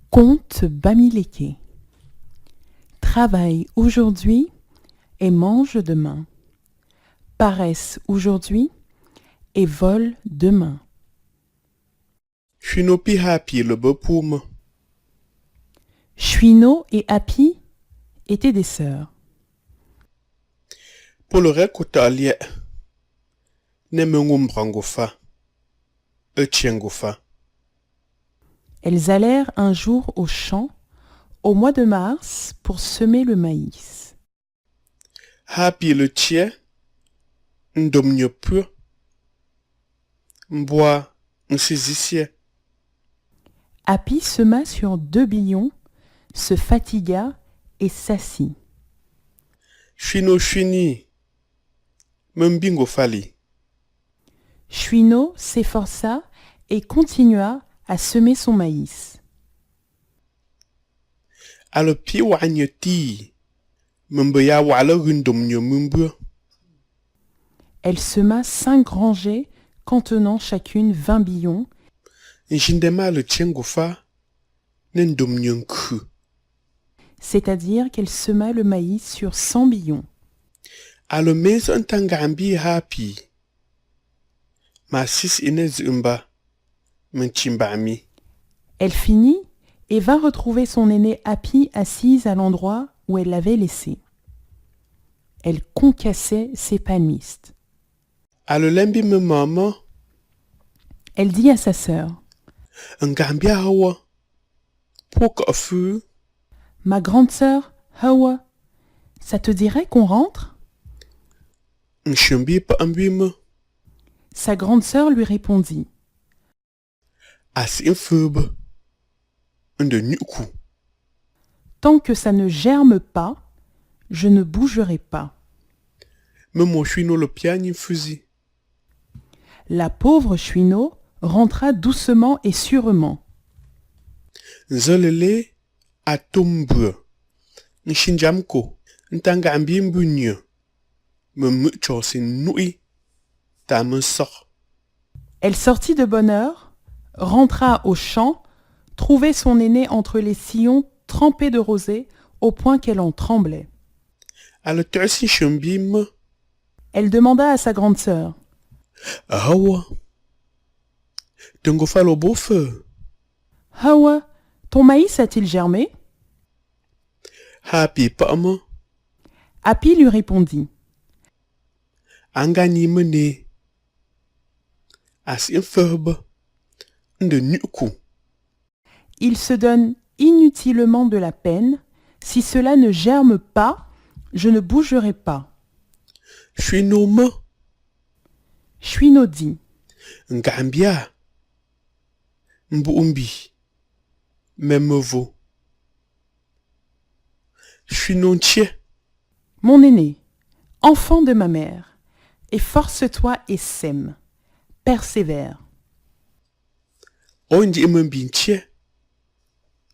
Conte Bamileke. Travaille aujourd'hui et mange demain. Paresse aujourd'hui et vole demain. Chwinopi hapi le bopum. Chouino et Happy étaient des sœurs. Pour le récoutalie, nemengumrangofa. Etiengofa. Elles allèrent un jour au champ, au mois de mars, pour semer le maïs. Hapi le tien. Ndomnyopu. Mboa. Nsizisie. Happy sema sur 2 billons, se fatigua et s'assit. Chwino chwini. Membingo fali. Chouino s'efforça et continua à semer son maïs. Ale pi wanyeti. Membeya wale rindomnyo mumbu. Elle sema 5 rangées contenant chacune 20 billons, Njindema le tiengofa. Nendomnyanku. c'est-à-dire qu'elle sema le maïs sur 100 billons. Ale mez ntangambi hapi. Ma sis inez umba. Menchimbami. Elle finit et vint retrouver son aînée Happy assise à l'endroit où elle l'avait laissée. Elle concassait ses palmistes. Ale lembi me mama. Elle dit à sa sœur, Ngambia hawa. Pourquoi feu? « Ma grande sœur, Hawa, ça te dirait qu'on rentre ?» Nshumbi pa ambime. Sa grande sœur lui répondit, As infube. De nuku. « Tant que ça ne germe pas, je ne bougerai pas. » Memo chwino le piani fusi. La pauvre Chouino rentra doucement et sûrement. Nzolele atumbu. Nshinjamko. Ntangambi mbunyo. Me muchosin nui. Ta me sort. Elle sortit de bonne heure, rentra au champ, trouvait son aîné entre les sillons trempés de rosée au point qu'elle en tremblait. Ale tersi shumbim. Elle demanda à sa grande sœur, Hawa. Tengo falo bofe. « Hawa, ton maïs a-t-il germé ?» Happy pama. Happy lui répondit, Angani mene. As infube. De nuku. « Il se donne inutilement de la peine. Si cela ne germe pas, je ne bougerai pas. » Chwino me. Chouino dit, Ngambia. Mbuumbi. Memevo. Chwinonchie. « Mon aîné, enfant de ma mère, efforce-toi et sème. Persévère. » Ondi imembinchie.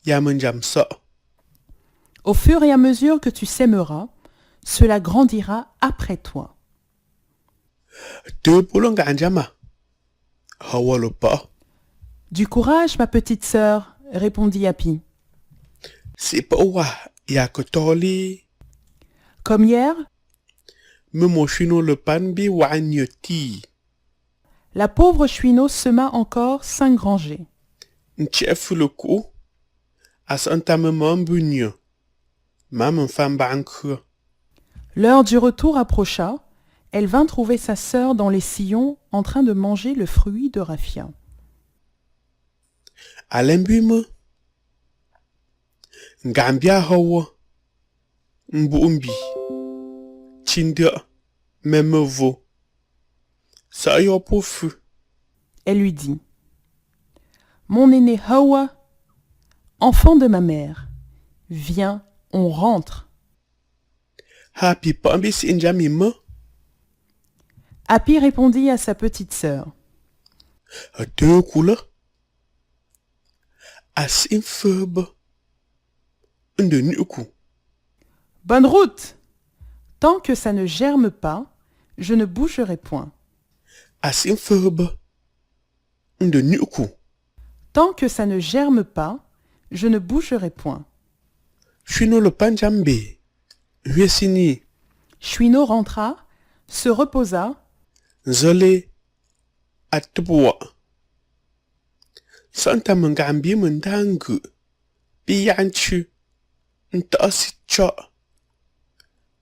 Yamanjam so. Au fur et à mesure que tu sèmeras, cela grandira après toi. Te polonga anjama. Hawa le pa. Du courage, ma petite sœur, répondit Happy. C'est pas wa. Yakotoli. Comme hier, Memo chwino le panbi wanyoti. la pauvre Chouino sema encore 5 rangées. Nchef le coup. As antamement mbunyo. Mam femme banque. L'heure du retour approcha. Elle vint trouver sa sœur dans les sillons en train de manger le fruit de raffia. Alembume. Ngambia hawa. Mbuumbi. Chindia. Memevo. Ça y est pour feu. Elle lui dit, « Mon aîné Hawa, enfant de ma mère, viens, on rentre. » Happy pambi si injami me. Happy répondit à sa petite sœur, Deux couleurs. As infube. De nuku. « Bonne route! Tant que ça ne germe pas, je ne bougerai point. » As infube. De nuku. Tant que ça ne germe pas, je ne bougerai point. Chwino le panjambe. Huesini. Chouineau rentra, se reposa, Zole. Atubwa. Santa mengambi mendangu. Biyanchu. Ntasitcha.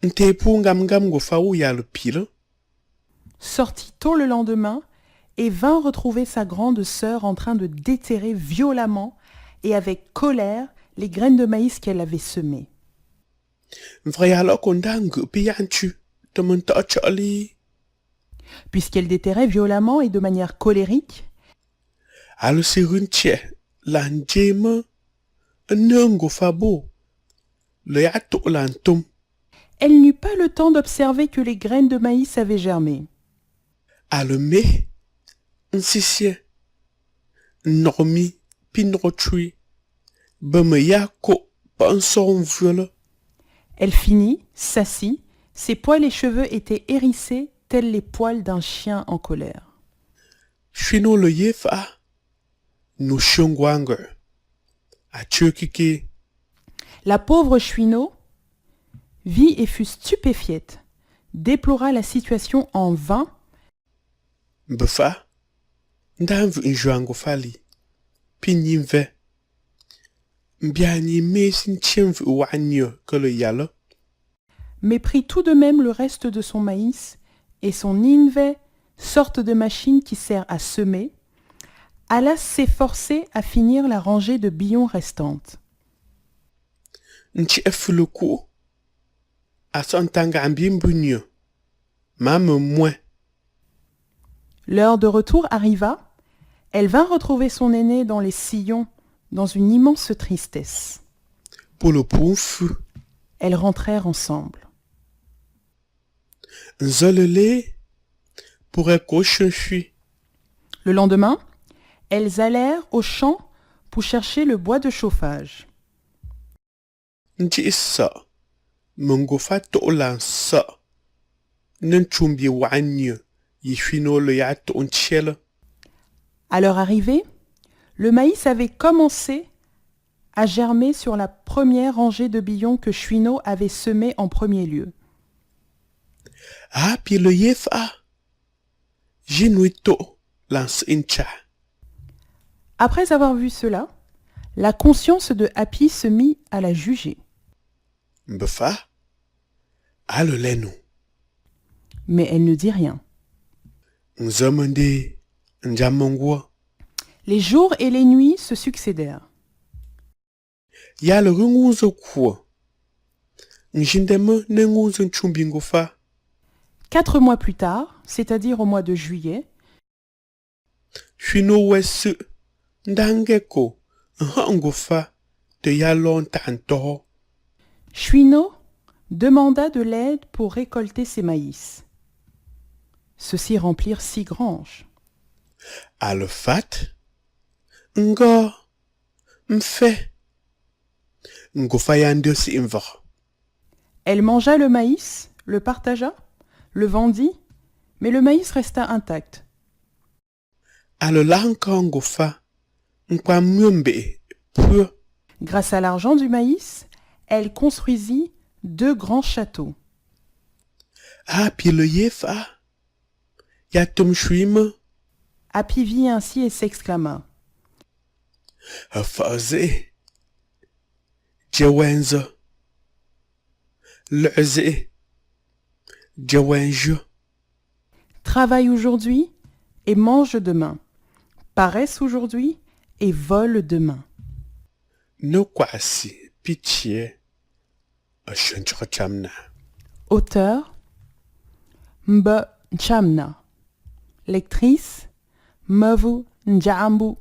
Ntepu ngam gofa ou ya le pile. sortit tôt le lendemain et vint retrouver sa grande sœur en train de déterrer violemment et avec colère les graines de maïs qu'elle avait semées. Vrayalo kondangu biyanchu. Tementachali. Puisqu'elle déterrait violemment et de manière colérique, Alo sirunche. Lanjema. Nungo fabo. Le yato lantum. elle n'eut pas le temps d'observer que les graines de maïs avaient germé. Alo me. Nsisye. Normi. Pinrochui. Bemeyako. Panson viole. Elle finit, s'assit, ses poils et cheveux étaient hérissés tels les poils d'un chien en colère. Chwino le yefa. No shungwanger. A chukiki. La pauvre Chouineau vit et fut stupéfiée, déplora la situation en vain, Befa. Ndanvu injuango fali. Pinyinve. Mbiani mesin tienvu wanyo que le yalo. mais prit tout de même le reste de son maïs et son inve, sorte de machine qui sert à semer, alla s'efforcer à finir la rangée de billons restantes. Nchi efuluku. Asantanga ambimbunyo. Mame moins. L'heure de retour arriva, elle vint retrouver son aîné dans les sillons, dans une immense tristesse. Pour le pouf. Elles rentrèrent ensemble. Nzolele. Pour chui. Le lendemain, elles allèrent au champ pour chercher le bois de chauffage. Nchi issa. Mungofa tolan sa. Nenchumbi wanyo. Yishwino le yato unchiel. À leur arrivée, le maïs avait commencé à germer sur la première rangée de billons que Chouineau avait semés en premier lieu. Ah, puis le yefa. Jinuito. Lance incha. Après avoir vu cela, la conscience de Happy se mit à la juger. Mbefa. Ah, le leno. Mais elle ne dit rien. Nzamende. Njamongwa. Les jours et les nuits se succédèrent. Ya le runguzo kwa. Njindeme nenguzo nchumbingofa. 4 mois plus tard, c'est-à-dire au mois de juillet, Chwino wesu. Ndangeko. Ngofa. Te ya longtemps. Chouineau demanda de l'aide pour récolter ses maïs. Ceux-ci remplirent 6 granges. À le fat. Nga. Mfe. Ngofa yande si invar. Elle mangea le maïs, le partagea, le vendit, mais le maïs resta intact. À le lanka ngofa. Nkwa myombe. Peu. Grâce à l'argent du maïs, elle construisit 2 grands châteaux. Ah, puis le yefa. Ya tum shwime. Happy vit ainsi et s'exclama. Faze. Djewenze. Leze. Djewenje. Travaille aujourd'hui et mange demain. Paresse aujourd'hui et vole demain. No kwasi. Pitié. Chamna. Auteur Mba Nchamna. Lectrice Mvu Njambu.